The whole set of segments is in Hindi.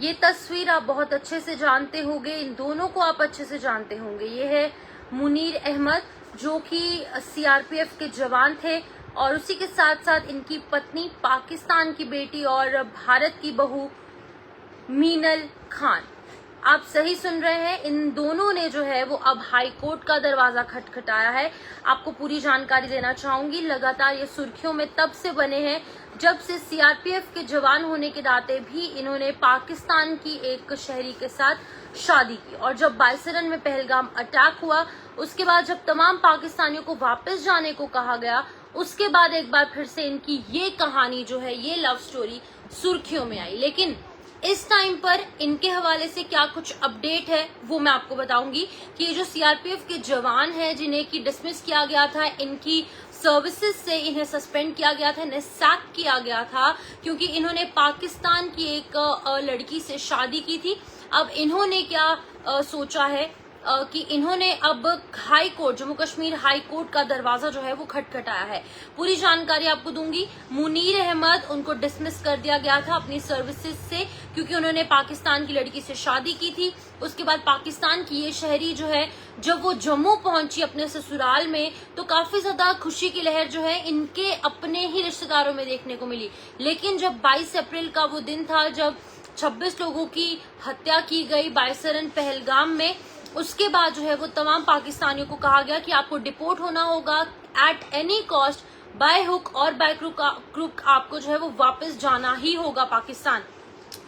ये तस्वीर आप बहुत अच्छे से जानते होंगे, इन दोनों को आप अच्छे से जानते होंगे। ये है मुनीर अहमद जो कि सीआरपीएफ के जवान थे और उसी के साथ साथ इनकी पत्नी पाकिस्तान की बेटी और भारत की बहू मीनल खान। आप सही सुन रहे हैं, इन दोनों ने जो है वो अब हाई कोर्ट का दरवाजा खटखटाया है। आपको पूरी जानकारी देना चाहूंगी। लगातार ये सुर्खियों में तब से बने हैं जब से सीआरपीएफ के जवान होने के नाते भी इन्होंने पाकिस्तान की एक शहरी के साथ शादी की और जब बायसरन में पहलगाम अटैक हुआ उसके बाद जब तमाम पाकिस्तानियों को वापस जाने को कहा गया उसके बाद एक बार फिर से इनकी ये कहानी जो है, ये लव स्टोरी सुर्खियों में आई। लेकिन इस टाइम पर इनके हवाले से क्या कुछ अपडेट है वो मैं आपको बताऊंगी कि ये जो सीआरपीएफ के जवान हैं जिन्हें की डिसमिस किया गया था, इनकी सर्विसेज से इन्हें सस्पेंड किया गया था, इन्हें सैक किया गया था क्योंकि इन्होंने पाकिस्तान की एक लड़की से शादी की थी। अब इन्होंने क्या सोचा है कि इन्होंने अब high court, Jammu Kashmir high court का दरवाजा जो है वो खटखटाया है। पूरी जानकारी आपको दूंगी। मुनीर अहमद, उनको डिसमिस कर दिया गया था अपनी सर्विसेज से क्योंकि उन्होंने पाकिस्तान की लड़की से शादी की थी। उसके बाद पाकिस्तान की ये शहरी जो है जब वो जम्मू पहुंची अपने ससुराल में तो काफी ज्यादा खुशी की लहर जो है इनके अपने ही रिश्तेदारों में देखने को मिली। लेकिन जब 22 अप्रैल का वो दिन था जब 26 लोगों की हत्या की गई बायसरन पहलगाम में, उसके बाद जो है वो तमाम पाकिस्तानियों को कहा गया कि आपको डिपोर्ट होना होगा at any cost, by hook और बाय क्रुक आपको जो है वो वापस जाना ही होगा पाकिस्तान।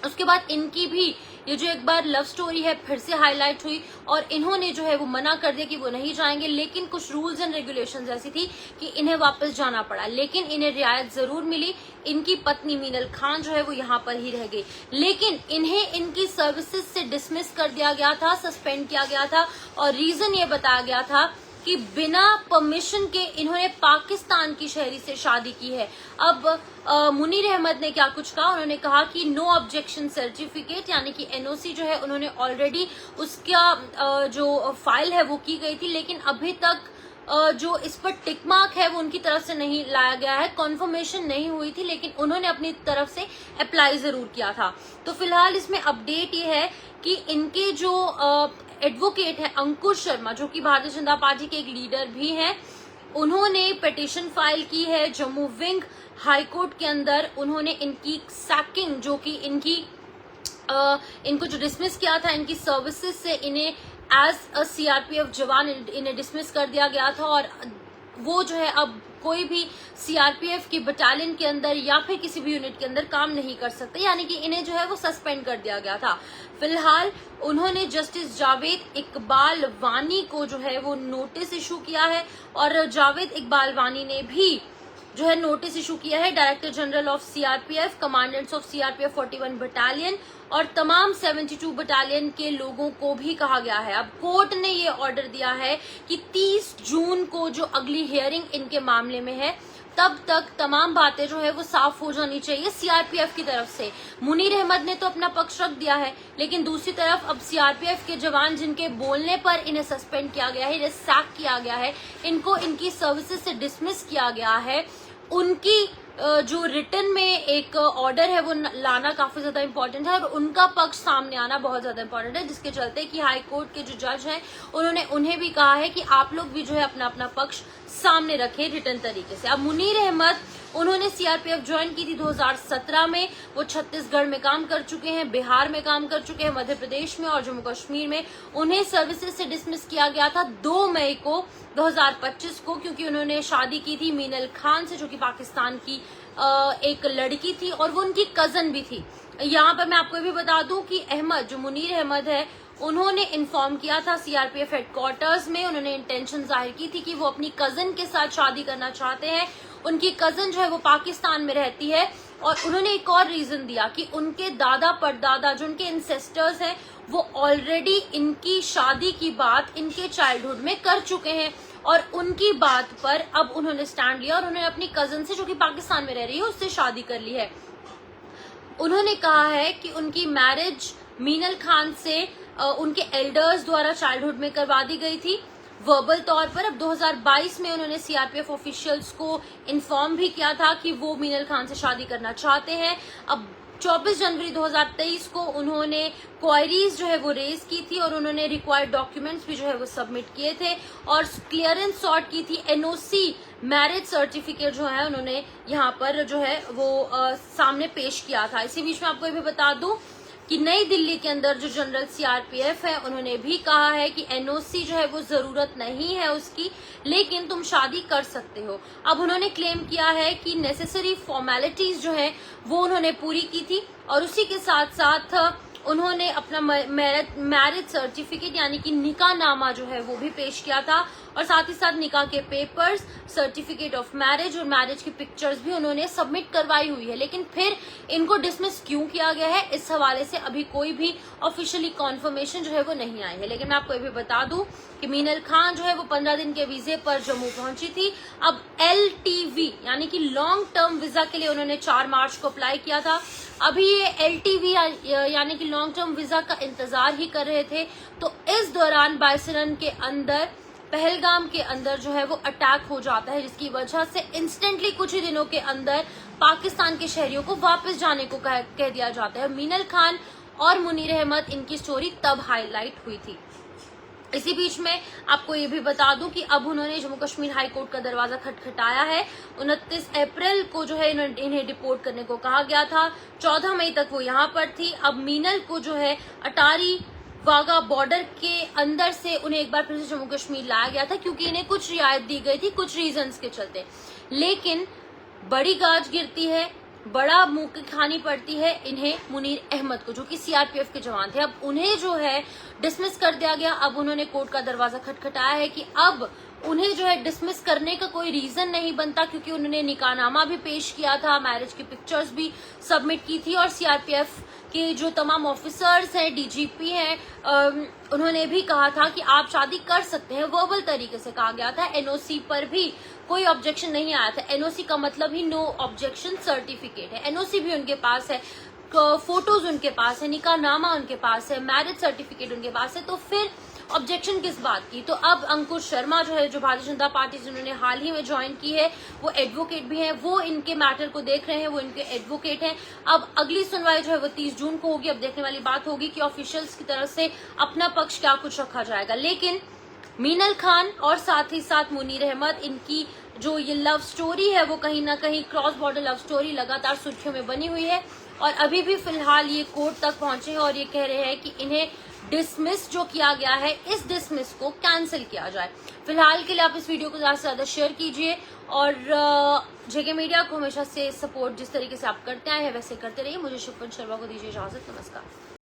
उसके बाद इनकी भी ये जो एक बार लव स्टोरी है फिर से हाईलाइट हुई और इन्होंने जो है वो मना कर दिया कि वो नहीं जाएंगे, लेकिन कुछ रूल्स एंड रेगुलेशंस ऐसी थी कि इन्हें वापस जाना पड़ा, लेकिन इन्हें रियायत जरूर मिली। इनकी पत्नी मीनल खान जो है वो यहाँ पर ही रह गई, लेकिन इन्हें इनकी सर्विसेज से डिसमिस कर दिया गया था, सस्पेंड किया गया था और रीजन ये बताया गया था कि बिना परमिशन के इन्होंने पाकिस्तान की शहरी से शादी की है। अब मुनीर अहमद ने क्या कुछ कहा, उन्होंने कहा कि नो ऑब्जेक्शन सर्टिफिकेट यानी कि एनओसी जो है उन्होंने ऑलरेडी उसका जो फाइल है वो की गई थी, लेकिन अभी तक जो इस पर टिक मार्क है वो उनकी तरफ से नहीं लाया गया है, कॉन्फर्मेशन नहीं हुई थी, लेकिन उन्होंने अपनी तरफ से अप्लाई जरूर किया था। तो फिलहाल इसमें अपडेट ये है कि इनके जो एडवोकेट है अंकुश शर्मा जो कि भारतीय जनता पार्टी के एक लीडर भी हैं, उन्होंने पिटीशन फाइल की है जम्मू विंग हाई कोर्ट के अंदर। उन्होंने इनकी सैकिंग जो कि इनको जो डिसमिस किया था इनकी सर्विसेज से, इन्हें एज अ सीआरपीएफ जवान इन्हें डिसमिस कर दिया गया था और वो जो है अब कोई भी सीआरपीएफ की बटालियन के अंदर या फिर किसी भी यूनिट के अंदर काम नहीं कर सकते, यानी कि इन्हें जो है वो सस्पेंड कर दिया गया था। फिलहाल उन्होंने जस्टिस जावेद इकबाल वानी को जो है वो नोटिस इशू किया है और जावेद इकबाल वानी ने भी जो है नोटिस इशू किया है director general of CRPF, commandants of CRPF 41 battalion और तमाम 72 बटालियन के लोगों को भी कहा गया है। अब कोर्ट ने ये ऑर्डर दिया है कि 30 जून को जो अगली हियरिंग इनके मामले में है तब तक तमाम बातें जो है वो साफ हो जानी चाहिए सीआरपीएफ की तरफ से। मुनीर अहमद ने तो अपना पक्ष रख दिया है, लेकिन दूसरी तरफ अब सीआरपीएफ के जवान जिनके बोलने पर इन्हें सस्पेंड किया गया है, इन्हें सैक किया गया है, इनको इनकी सर्विसेज से डिसमिस किया गया है, उनकी जो रिटर्न में एक ऑर्डर है वो लाना काफी ज्यादा इंपॉर्टेंट है और उनका पक्ष सामने आना बहुत ज्यादा इंपॉर्टेंट है, जिसके चलते कि हाई कोर्ट के जो जज हैं उन्होंने उन्हें भी कहा है कि आप लोग भी जो है अपना अपना पक्ष सामने रखें रिटर्न तरीके से। अब मुनीर अहमद, उन्होंने सीआरपीएफ ज्वाइन की थी 2017 में, वो छत्तीसगढ़ में काम कर चुके हैं, बिहार में काम कर चुके हैं, मध्य प्रदेश में और जम्मू कश्मीर में। उन्हें सर्विसेज से डिसमिस किया गया था 2 मई को 2025 को क्योंकि उन्होंने शादी की थी मीनल खान से जो कि पाकिस्तान की एक लड़की थी और वो उनकी कजन भी थी। यहाँ पर मैं आपको ये भी बता दूं कि अहमद, जो मुनीर अहमद है, उन्होंने इन्फॉर्म किया था सीआरपीएफ हेडक्वार्टर्स में, उन्होंने इंटेंशन जाहिर की थी कि वो अपनी कजन के साथ शादी करना चाहते हैं। उनकी कजन जो है वो पाकिस्तान में रहती है और उन्होंने एक और रीजन दिया कि उनके दादा परदादा जो उनके इंसेस्टर्स हैं वो ऑलरेडी इनकी शादी की बात इनके चाइल्डहुड में कर चुके हैं और उनकी बात पर अब उन्होंने स्टैंड लिया और उन्होंने अपनी कजन से जो कि पाकिस्तान में रह रही है उससे शादी कर ली है। उन्होंने कहा है कि उनकी मैरिज मीनल खान से उनके एल्डर्स द्वारा चाइल्डहुड में करवा दी गई थी वर्बल तौर पर। अब 2022 में उन्होंने सीआरपीएफ ऑफिशियल्स को इन्फॉर्म भी किया था कि वो मीनल खान से शादी करना चाहते हैं। अब 24 जनवरी 2023 को उन्होंने क्वायरीज जो है वो रेज की थी और उन्होंने रिक्वायर्ड डॉक्यूमेंट्स भी जो है वो सबमिट किए थे और क्लियरेंस सॉर्ट की थी। एनओसी मैरिज सर्टिफिकेट जो है उन्होंने यहाँ पर जो है वो सामने पेश किया था। इसी बीच में आपको ये भी बता दूं कि नई दिल्ली के अंदर जो जनरल सीआरपीएफ है उन्होंने भी कहा है कि एनओसी जो है वो जरूरत नहीं है उसकी, लेकिन तुम शादी कर सकते हो। अब उन्होंने क्लेम किया है कि नेसेसरी फॉर्मेलिटीज जो है वो उन्होंने पूरी की थी और उसी के साथ साथ उन्होंने अपना मैरिज सर्टिफिकेट यानी कि निकाह नामा जो है वो भी पेश किया था और साथ ही साथ निकाह के पेपर्स, सर्टिफिकेट ऑफ मैरिज और मैरिज की पिक्चर्स भी उन्होंने सबमिट करवाई हुई है। लेकिन फिर इनको डिसमिस क्यों किया गया है, इस हवाले से अभी कोई भी ऑफिशियली कॉन्फर्मेशन जो है वो नहीं आई है। लेकिन मैं आपको ये भी बता दूं कि मीनल खान जो है वो 15 दिन के वीजे पर जम्मू पहुंची थी। अब LTV यानी कि लॉन्ग टर्म वीजा के लिए उन्होंने 4 मार्च को अप्लाई किया था। अभी ये LTV यानी कि लॉन्ग टर्म वीजा का इंतजार ही कर रहे थे, तो इस दौरान बायसरन के अंदर, पहलगाम के अंदर जो है वो अटैक हो जाता है, जिसकी वजह से इंस्टेंटली कुछ ही दिनों के अंदर पाकिस्तान के शहरियों को वापस जाने को कह दिया जाता है। मीनल खान और मुनीर अहमद, इनकी स्टोरी तब हाईलाइट हुई थी। इसी बीच में आपको ये भी बता दूं कि अब उन्होंने जम्मू कश्मीर हाई कोर्ट का दरवाजा खटखटाया है। 29 अप्रैल को जो है इन्हें डिपोर्ट करने को कहा गया था। 14 मई तक वो यहाँ पर थी। अब मीनल को जो है अटारी वाघा बॉर्डर के अंदर से उन्हें एक बार फिर से जम्मू कश्मीर लाया गया था, क्योंकि इन्हें कुछ रियायत दी गई थी कुछ रीजंस के चलते। लेकिन बड़ी गाज गिरती है, बड़ा मुंह की खानी पड़ती है इन्हें मुनीर अहमद को, जो कि सीआरपीएफ के जवान थे। अब उन्हें जो है डिसमिस कर दिया गया। अब उन्होंने कोर्ट का दरवाजा खटखटाया है कि अब उन्हें जो है डिसमिस करने का कोई रीजन नहीं बनता, क्योंकि उन्होंने निकाहनामा भी पेश किया था, मैरिज की पिक्चर्स भी सबमिट की थी और सीआरपीएफ के जो तमाम ऑफिसर्स हैं, डीजीपी हैं, उन्होंने भी कहा था कि आप शादी कर सकते हैं। वर्बल तरीके से कहा गया था। एनओसी पर भी कोई ऑब्जेक्शन नहीं आया था। एनओसी का मतलब ही नो ऑब्जेक्शन सर्टिफिकेट है। एनओसी भी उनके पास है, फोटोज उनके पास है, निकाहनामा उनके पास है, मैरिज सर्टिफिकेट उनके पास है, तो फिर ऑब्जेक्शन किस बात की। तो अब अंकुश शर्मा जो है, जो भारतीय जनता पार्टी जिन्होंने हाल ही में ज्वाइन की है, वो एडवोकेट भी हैं, वो इनके मैटर को देख रहे हैं, वो इनके एडवोकेट हैं। अब अगली सुनवाई जो है वो 30 जून को होगी। अब देखने वाली बात होगी कि ऑफिशियल्स की तरफ से अपना पक्ष क्या कुछ रखा जाएगा। लेकिन मीनल खान और साथ ही साथ मुनीर अहमद, इनकी जो ये लव स्टोरी है वो कहीं ना कहीं क्रॉस बॉर्डर लव स्टोरी लगातार सुर्खियों में बनी हुई है और अभी भी फिलहाल ये कोर्ट तक पहुंचे हैं और ये कह रहे हैं कि इन्हें डिसमिस जो किया गया है, इस डिसमिस को कैंसिल किया जाए। फिलहाल के लिए आप इस वीडियो को ज्यादा से ज्यादा शेयर कीजिए और जेके मीडिया को हमेशा से सपोर्ट जिस तरीके से आप करते आए हैं वैसे करते रहिए। मुझे शुभन शर्मा को दीजिए इजाजत। नमस्कार।